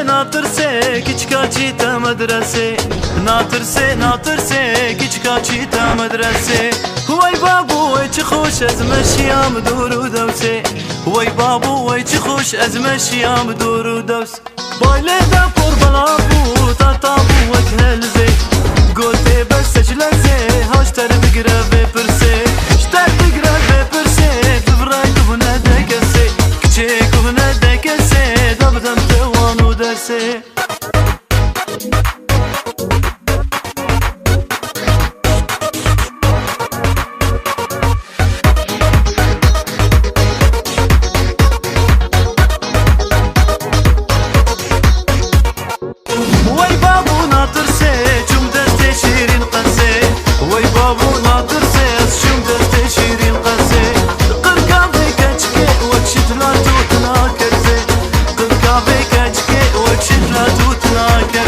ناترسه كيشكا چيتا مدرسه ناترسه كيشكا چيتا مدرسه وای بابو وای چه خوش از مشیام دور و دوسه وای بابو وای چه خوش از مشیام دور و دوس بايله دا پر بلابو تا تابو وك هلزه قلتي بس اجلزه هاشتر بقرا بپرسه اشتر بقرا بپرسه بفراي كهنا دكسه كچه كهنا دكسه دبدم توانو درسه Like